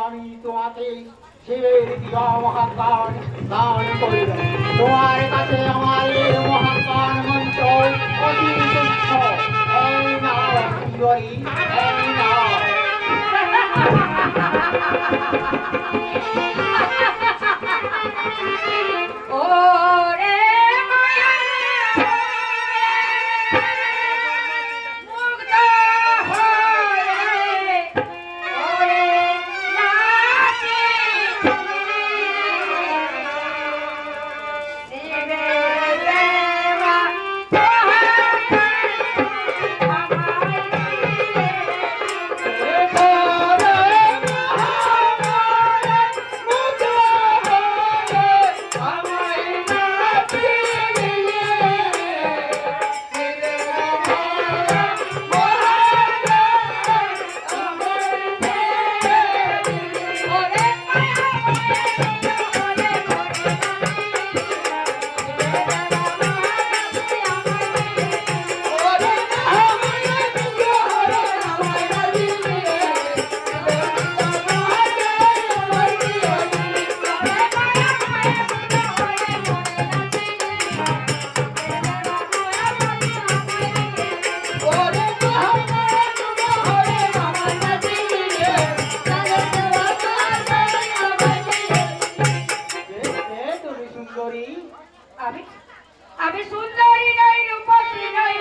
আমি তোমাকে শিবের দিয়া মহাকান দান করিব। তোমার কাছে আমার এই মহাকান মন্ত্র অতি তুচ্ছ। এই নাও সুন্দরী, এই নাও। আমি সুন্দরী নই রূপসী নই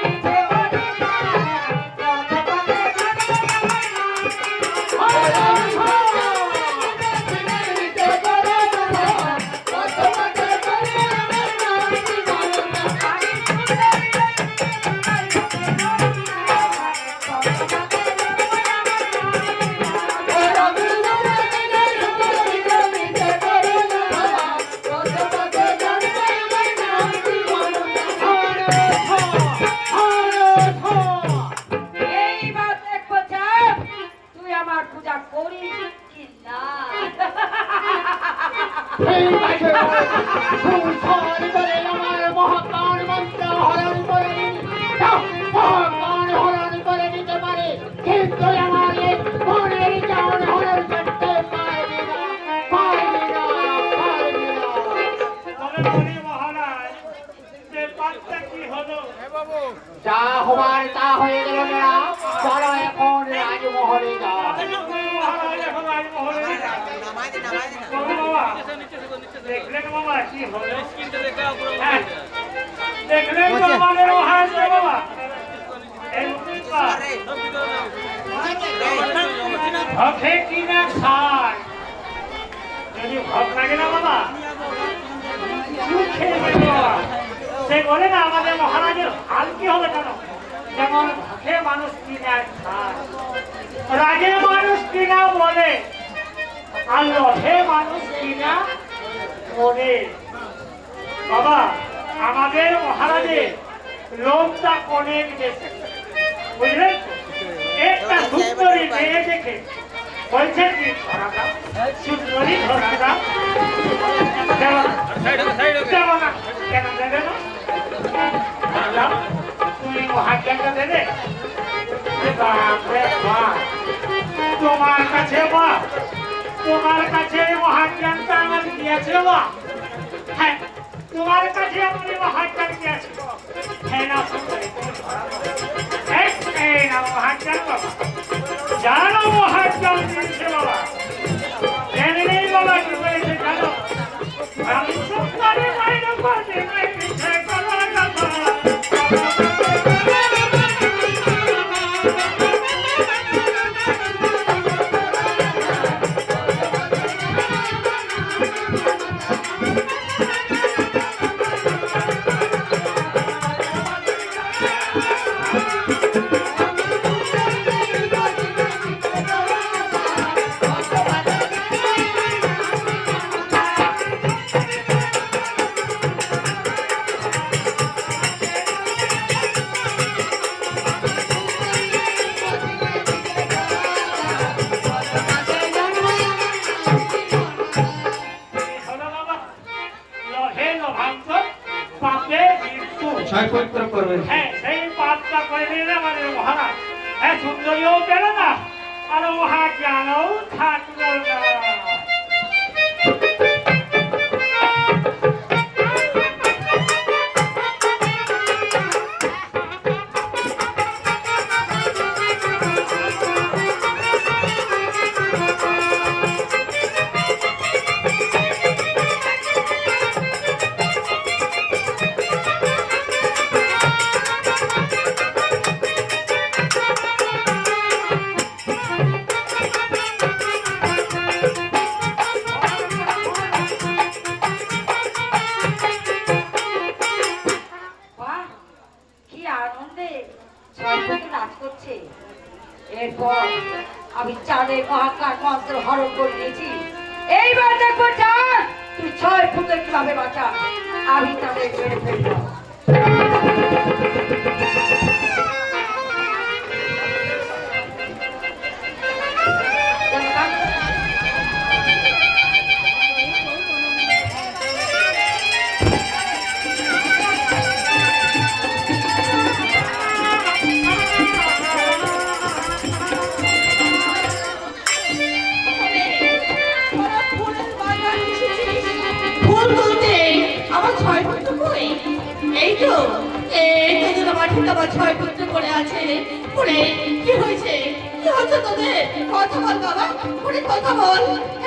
যা হবার তা হয়ে গেল না। চলো এখন রাজমহলে যাও। দেখলেন বাবা কি হলো? দেখলেন তো আমাদের মহারাজ বাবা ভকে কিনা খায়, যদি ভক লাগে না বাবা সে বলে না আমাদের মহারাজের হাল কি হবে কেন? যেমন ভকে মানুষ কিনা খায়, রাগে মানুষ কিনা বলে, আর লোভে মানুষ কিনা বলে। বাবা আমাদের মহারাজের লোভটা অনেক বেশি, বুঝলেন? একটা সুন্দরী মেয়ে দেখে বলছেন কি ধরা দাও, সুন্দরী ধরা দাও। কেন দেবে না? তুমি মহাজ্ঞানটা দেবে? তোমার কাছে বা তোমার কাছে মহাজ্ঞানটা আমার দিয়েছে বা? হ্যাঁ, তোমার কাছে আমার মহাজ্ঞান দিয়েছে। হ্যাঁ না সুন্দরী, এই না মহাজ্ঞান বাবা, জানো মহাজ্ঞান দিয়েছে বাবা। জেনে নেই বাবা কি বলেছে জানো? আমি সুন্দরী মাইনে করতে নাই মিছে করার কথা। হ্যাঁ সেই পাপটা করে নিলে আমাদের মহারাজ। হ্যাঁ সুন্দরীও পেল না, আর মহাজ্ঞানও থাকলো না। টাকার মন্ত্র হরণ করে দিয়েছি। এইবার দেখবো চার তুই 6 পুত্র কিভাবে বাঁচা। আমি তাদের মেরে ফেলবো। ফুল তুলতে আমার 6 পুত্র কই? এই তো তোদের মাটিতে আমার 6 পুত্র পড়ে আছে। পড়ে কি হয়েছে? কি হচ্ছে তোদের? কথা বল বাবা, পড়ে কথা বল।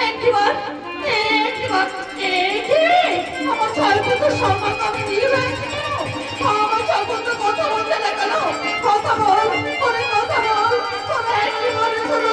একটিবার আমার 6 পুত্র সম্পর্ক আমি দিয়ে রয়েছি। আমার 6 পুত্র কথা বলতে না কেন? কথা বল, পড়ে কথা বল। তোরা একটিবার শুরু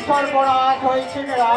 সর্বনাশ হয়েছে রা